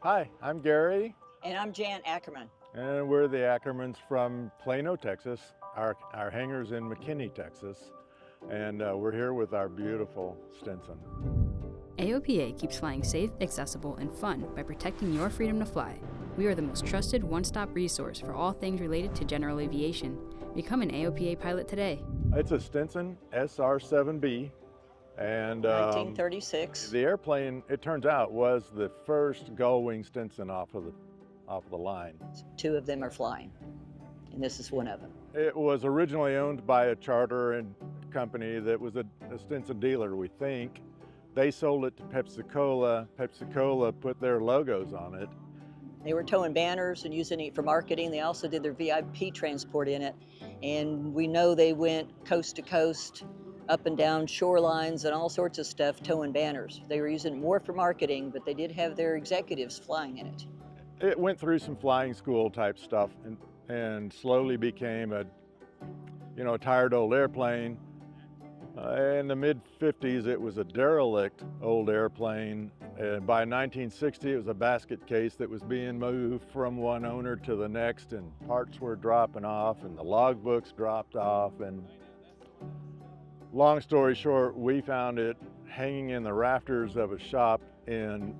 Hi, I'm Gary, And I'm Jan Ackerman. and we're the Ackermans from Plano, Texas. Our hangar's in McKinney, Texas, and we're here with our beautiful Stinson. AOPA keeps flying safe, accessible, and fun by protecting your freedom to fly. We are the most trusted one-stop resource for all things related to general aviation. Become an AOPA pilot today. It's a Stinson SR-7B, and 1936. the airplane, it turns out, was the first gull-wing Stinson off of the line. Two of them are flying, and this is one of them. It was originally owned by a charter and company that was a Stinson dealer, we think. They sold it to Pepsi Cola. Pepsi Cola put their logos on it. They were towing banners and using it for marketing. They also did their VIP transport in it. And we know they went coast to coast, up and down shorelines and all sorts of stuff towing banners. They were using it more for marketing, but they did have their executives flying in it. It went through some flying school type stuff and slowly became a tired old airplane. In the mid-50s, it was a derelict old airplane. And by 1960, it was a basket case that was being moved from one owner to the next, and parts were dropping off, and the logbooks dropped off. And long story short, we found it hanging in the rafters of a shop in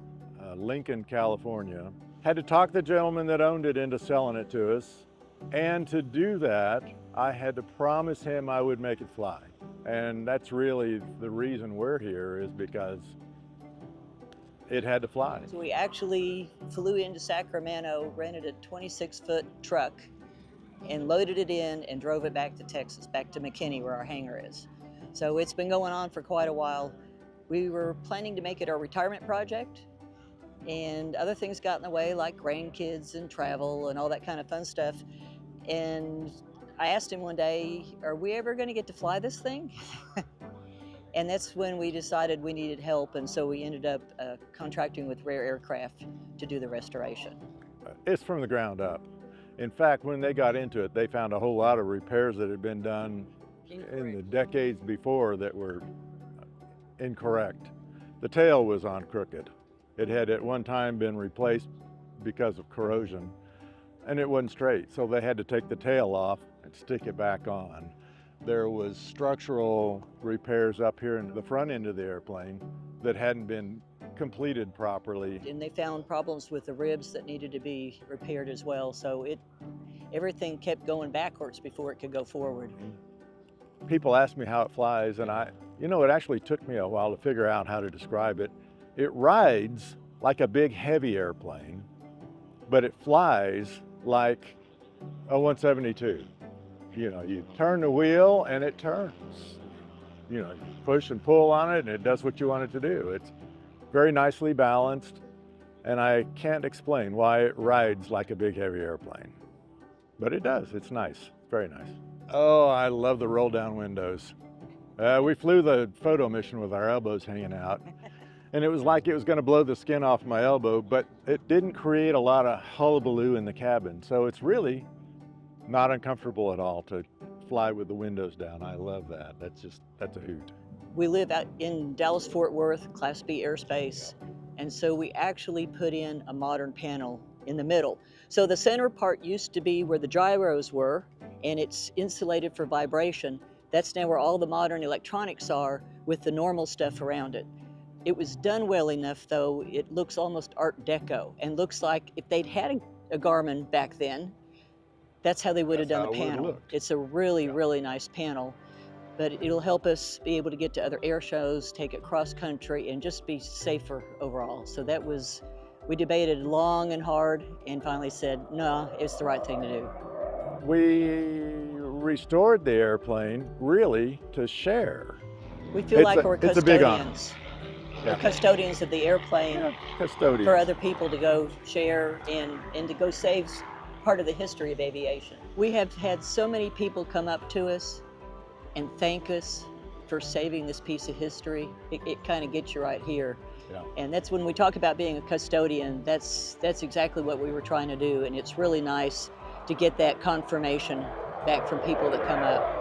Lincoln, California. Had to talk the gentleman that owned it into selling it to us. And to do that, I had to promise him I would make it fly. And that's really the reason we're here, is because it had to fly. So we actually flew into Sacramento, rented a 26-foot truck, and loaded it in and drove it back to Texas, back to McKinney, where our hangar is. So it's been going on for quite a while. We were planning to make it our retirement project, and other things got in the way, like grandkids and travel and all that kind of fun stuff. And I asked him one day, are we ever going to get to fly this thing? And that's when we decided we needed help, and so we ended up contracting with Rare Aircraft to do the restoration. It's from the ground up. In fact, when they got into it, they found a whole lot of repairs that had been done in the decades before that were incorrect. The tail was on crooked. It had at one time been replaced because of corrosion, and it wasn't straight, so they had to take the tail off and stick it back on. There was structural repairs up here in the front end of the airplane that hadn't been completed properly. And they found problems with the ribs that needed to be repaired as well, so everything kept going backwards before it could go forward. People ask me how it flies, and it actually took me a while to figure out how to describe it. It rides like a big heavy airplane, but it flies like a 172. You turn the wheel and it turns. You push and pull on it and it does what you want it to do. It's very nicely balanced, and I can't explain why it rides like a big heavy airplane. But it does, it's nice, very nice. Oh, I love the roll down windows. We flew the photo mission with our elbows hanging out, and it was like it was gonna blow the skin off my elbow, but it didn't create a lot of hullabaloo in the cabin. So it's really not uncomfortable at all to fly with the windows down. I love that. That's a hoot. We live out in Dallas-Fort Worth, Class B airspace, and so we actually put in a modern panel in the middle. So the center part used to be where the gyros were, and it's insulated for vibration. That's now where all the modern electronics are, with the normal stuff around it. It was done well enough, though. It looks almost Art Deco, and looks like if they'd had a Garmin back then, that's how they would have done the panel. It's a really nice panel, but it'll help us be able to get to other air shows, take it cross country, and just be safer overall. So we debated long and hard and finally said, no, it's the right thing to do. We restored the airplane really to share. We feel like we're it's a big honor. custodians. Yeah. We're custodians of the airplane Custodians. for other people to go share and to go save part of the history of aviation. We have had so many people come up to us and thank us for saving this piece of history. It kind of gets you right here. Yeah. And that's when we talk about being a custodian, that's exactly what we were trying to do. And it's really nice to get that confirmation back from people that come up.